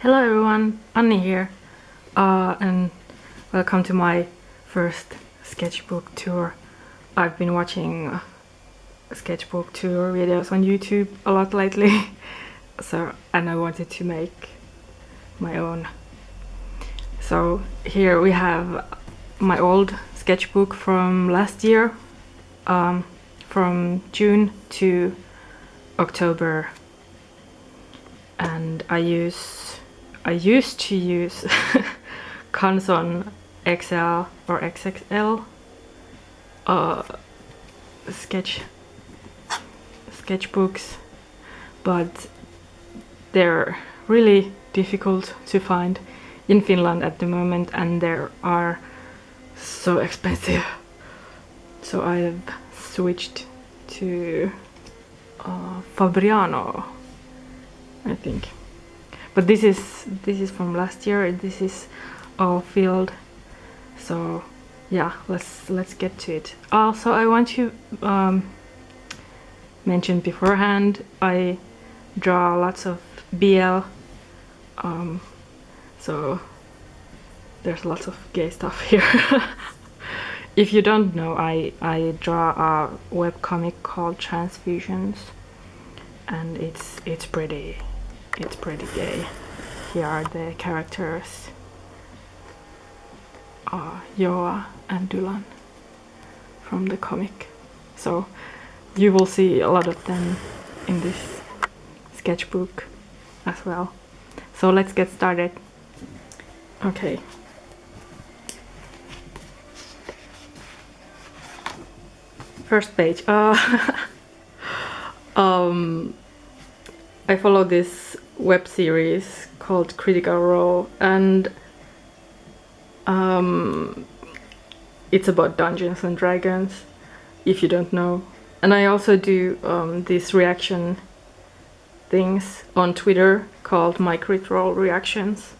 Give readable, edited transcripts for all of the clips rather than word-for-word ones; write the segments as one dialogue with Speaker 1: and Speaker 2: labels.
Speaker 1: Hello everyone, Anni here, and welcome to my first sketchbook tour. I've been watching sketchbook tour videos on YouTube a lot lately, and I wanted to make my own. So here we have my old sketchbook from last year, from June to October, and I used to use Canson XL or XXL sketchbooks, but they're really difficult to find in Finland at the moment, and they are so expensive. So I've switched to Fabriano, I think. But this is from last year. This is all filled. So yeah, let's get to it. Also, I want to mention beforehand, I draw lots of BL. So there's lots of gay stuff here. If you don't know, I draw a webcomic called Transfusions, and it's pretty gay. Here are the characters, Joa and Dylan from the comic. So you will see a lot of them in this sketchbook as well. So let's get started. Okay. First page. I follow this web series called Critical Role, and it's about Dungeons and Dragons, if you don't know. And I also do these reaction things on Twitter called My Crit Role Reactions.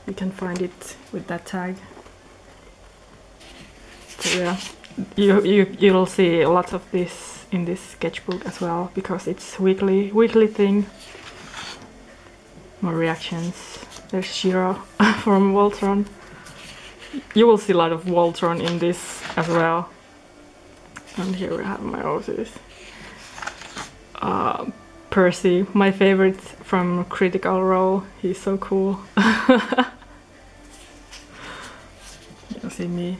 Speaker 1: You can find it with that tag. So yeah, you'll see lots of this in this sketchbook as well, because it's weekly thing. More reactions. There's Shiro from Voltron. You will see a lot of Voltron in this as well. And here we have my Aussies. Percy, my favorite from Critical Role. He's so cool. You'll see me.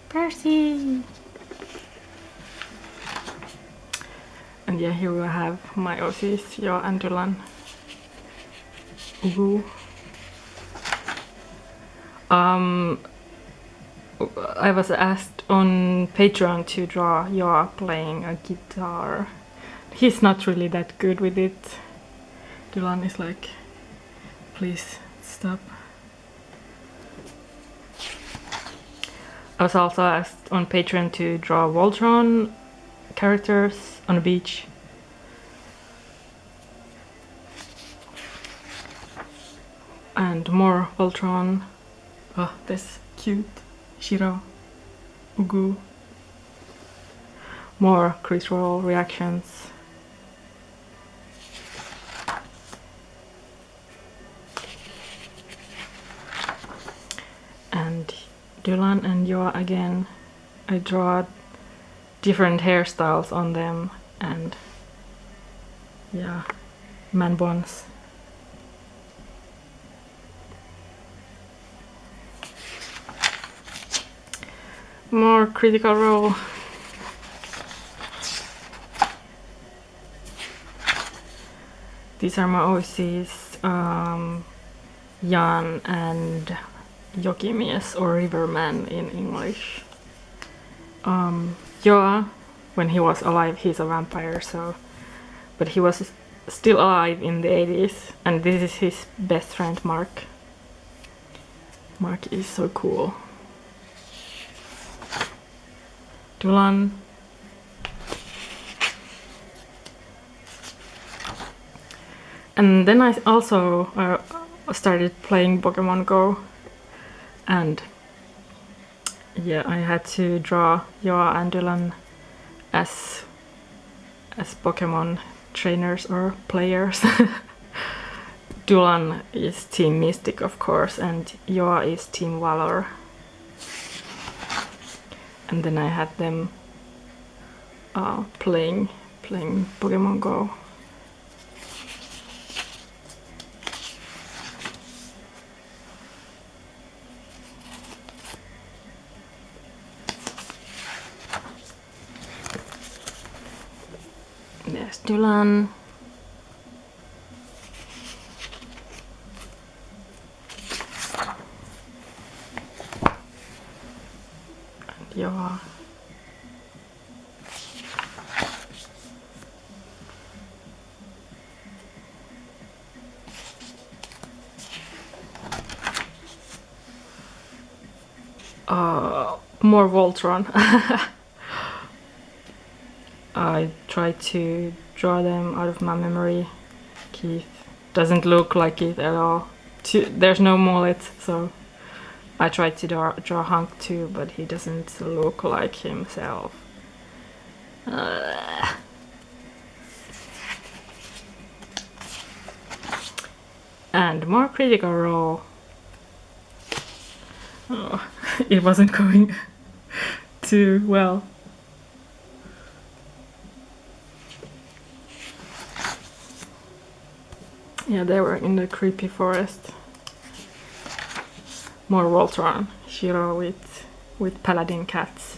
Speaker 1: Percy! And yeah, here we have my Aussies, Joa and Dylan. Ooh. I was asked on Patreon to draw Joa playing a guitar. He's not really that good with it. Dylan is like, please stop. I was also asked on Patreon to draw Voltron characters on a beach. And more Voltron. Oh, this cute Shiro, Ugu. More Crit Role reactions. And Dylan and Joa again. I draw different hairstyles on them, and yeah, man buns. More Critical Role. These are my Aussies, Jan and Jokimies, or Riverman in English. Joa, when he was alive, he's a vampire, so, but he was still alive in the 80s, and this is his best friend Mark. Mark is so cool. Dylan. And then I also started playing Pokemon Go, and yeah, I had to draw Joa and Dylan as Pokemon trainers or players. Dulan is Team Mystic, of course, and Joa is Team Valor. And then I had them playing Pokemon Go. There's Dulan. And Joa. More Voltron. I tried to draw them out of my memory. Keith doesn't look like Keith at all. There's no mullet, so I tried to draw Hank too, but he doesn't look like himself. And more Critical Role. Oh, it wasn't going too well. Yeah, they were in the creepy forest. More Voltron. Shiro with paladin cats.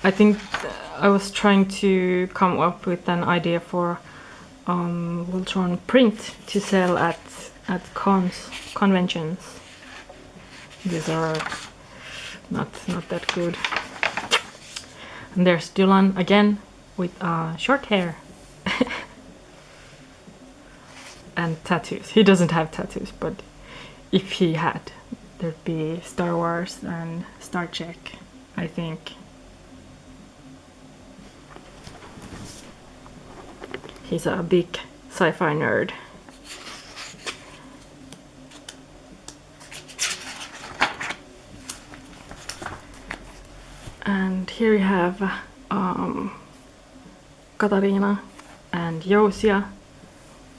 Speaker 1: I think I was trying to come up with an idea for Voltron print to sell at conventions. These are not that good. And there's Dylan again with short hair and tattoos. He doesn't have tattoos, but if he had, there'd be Star Wars and Star Trek, I think. He's a big sci-fi nerd. And here we have Katarina and Josia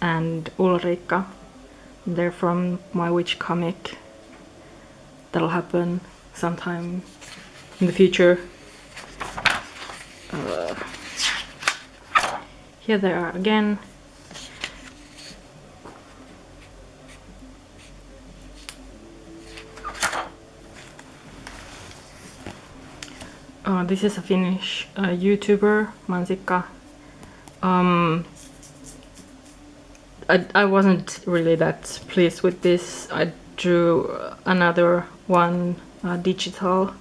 Speaker 1: and Ulrika. They're from my witch comic. That'll happen sometime in the future. Here they are again. This is a Finnish YouTuber, Mansikka. I wasn't really that pleased with this. I drew another one, digital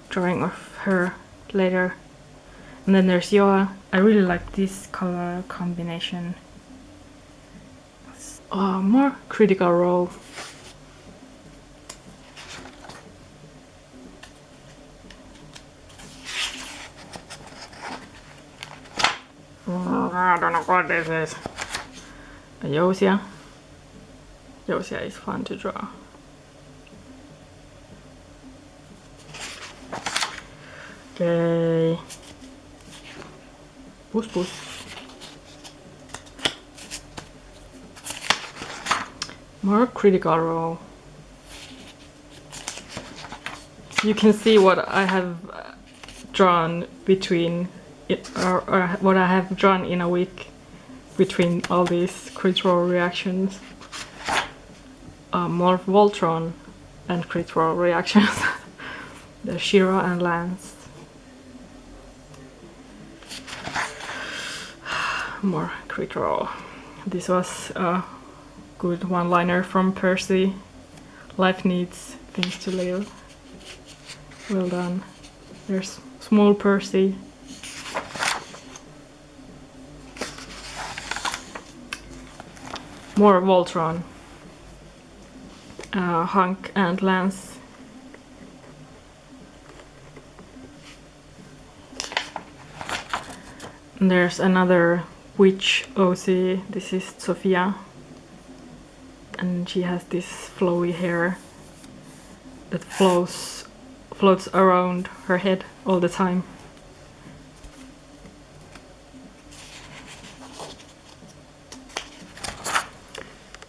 Speaker 1: drawing of her later. And then there's Joa. I really like this color combination. More Critical Role. I don't know what this is. Josia. Josia is fun to draw. Okay. Puss puss. More Critical Role. You can see what I have drawn between it, or what I have drawn in a week between all these critical reactions. More Voltron and critical reactions. There's Shiro and Lance. More critical. This was a good one-liner from Percy. Life needs things to live. Well done. There's small Percy. More Voltron. Hank and Lance. And there's another witch OC. This is Sophia. And she has this flowy hair that floats around her head all the time.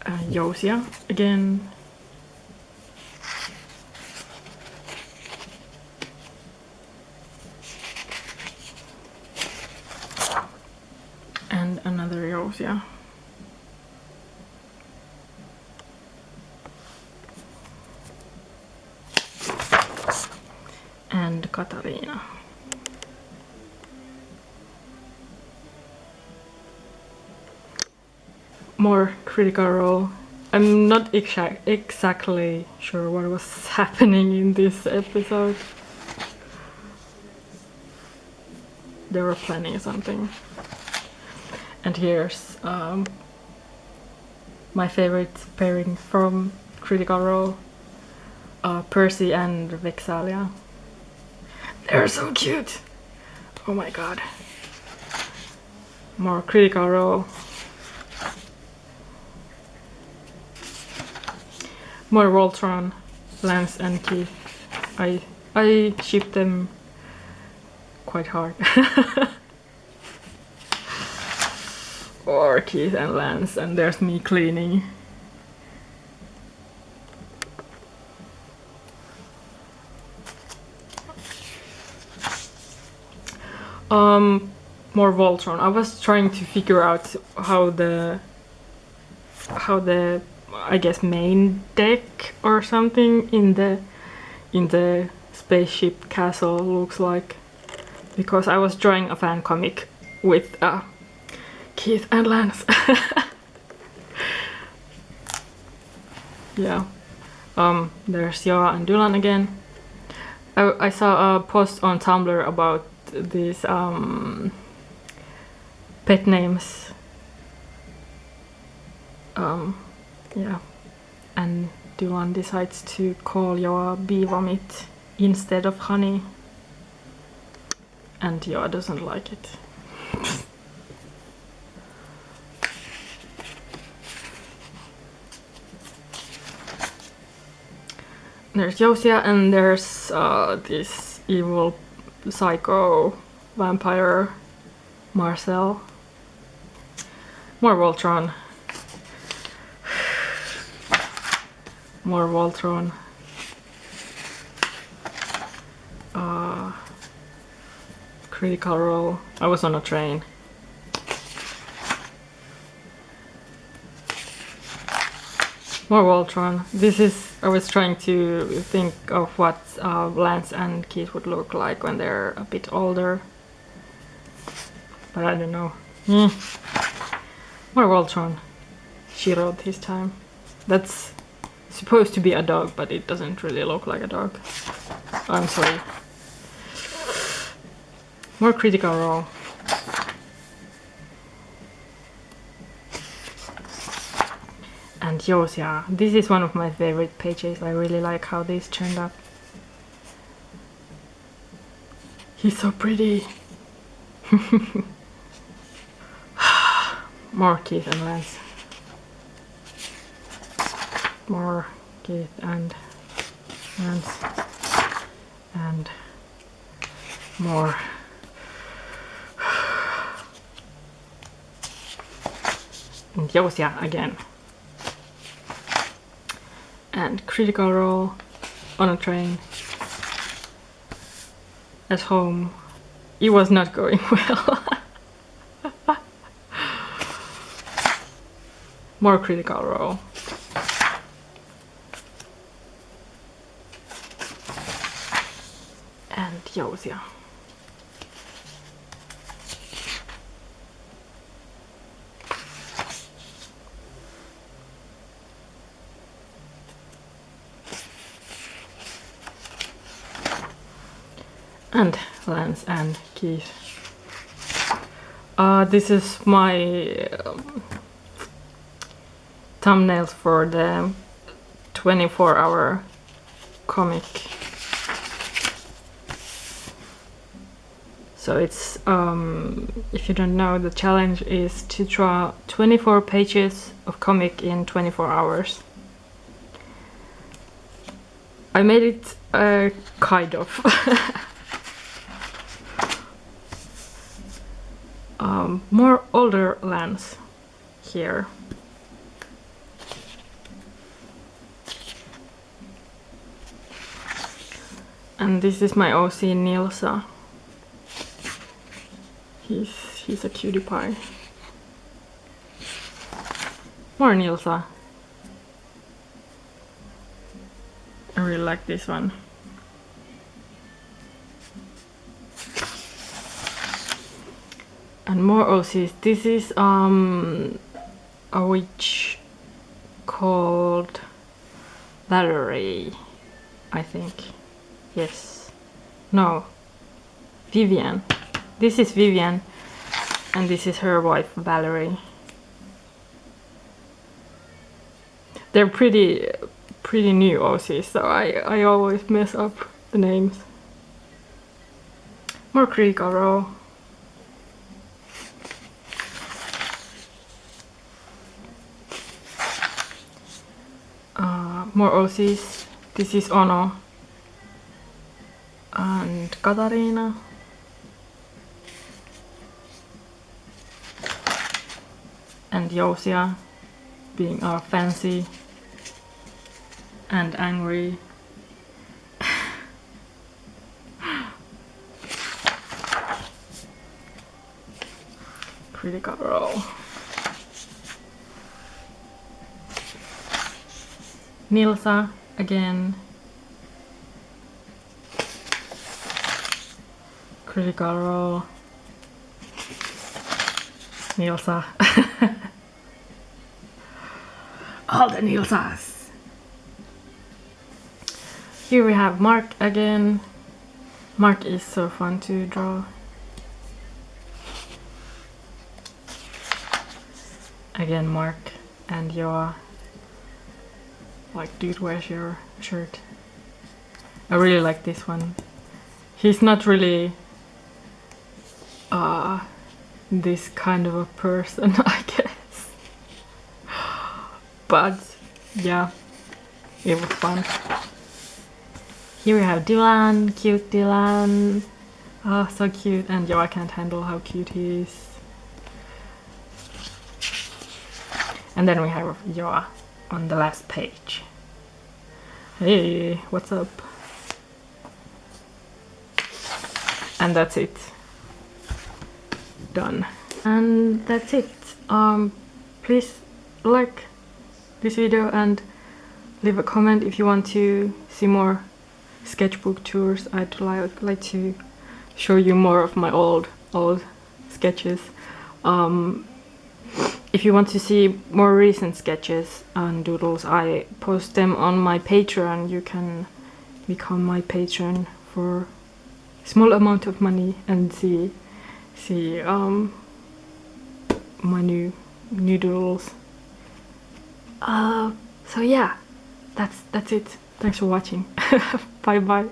Speaker 1: Josia again. And another Josia. And Katarina. More Critical Role. I'm not exactly sure what was happening in this episode. They were planning something. And here's my favorite pairing from Critical Role, Percy and Vexalia. They're so cute! Oh my god. More Critical Role. More Voltron, Lance and Keith. I ship them quite hard. Or Keith and Lance, and there's me cleaning. More Voltron. I was trying to figure out how the I guess main deck or something in the spaceship castle looks like, because I was drawing a fan comic with Keith and Lance. Yeah. There's Joa and Dylan again. I saw a post on Tumblr about these pet names. Yeah. And Dylan decides to call Joa Bee Vomit instead of Honey. And Joa doesn't like it. There's Josia, and there's this evil psycho vampire Marcel. More Voltron. More Voltron. Critical Role. I was on a train. More Voltron. This is, I was trying to think of what Lance and Keith would look like when they're a bit older. But I don't know. More Voltron. She wrote this time. That's supposed to be a dog, but it doesn't really look like a dog. I'm sorry. More Critical Role. And Josia. This is one of my favorite pages. I really like how this turned up. He's so pretty. More Keith and Lance. More Keith and Lance. And more. And Josia again. And Critical Role on a train. At home. It was not going well. More Critical Role. And Josia. And Lance and Keith. This is my thumbnails for the 24-hour comic. So it's, if you don't know, the challenge is to draw 24 pages of comic in 24 hours. I made it kind of. More older Lance here. And this is my OC Nilsa. He's a cutie pie. More Nilsa. I really like this one. And more OCs. This is a witch called Valerie, I think. Yes. No. Vivian. This is Vivian, and this is her wife Valerie. They're pretty new OCs, so I always mess up the names. More Critical Role. More OCs. This is Ono and Katarina. And Josia being all fancy and angry. Critical Role. Nilsa again. Critical Role. Nilsa. All the Nilsas. Here we have Mark again. Mark is so fun to draw. Again Mark and Joa. Like, dude, where's your shirt? I really like this one. He's not really this kind of a person, I guess. But yeah, it was fun. Here we have Dylan, cute Dylan. Oh, so cute. And yo, I can't handle how cute he is. And then we have Joa on the last page. Hey, what's up? And that's it. Done. And that's it. Please like this video and leave a comment if you want to see more sketchbook tours. I'd like to show you more of my old sketches. If you want to see more recent sketches and doodles, I post them on my Patreon. You can become my patron for a small amount of money and see my new doodles. So yeah, that's it. Thanks for watching. Bye bye.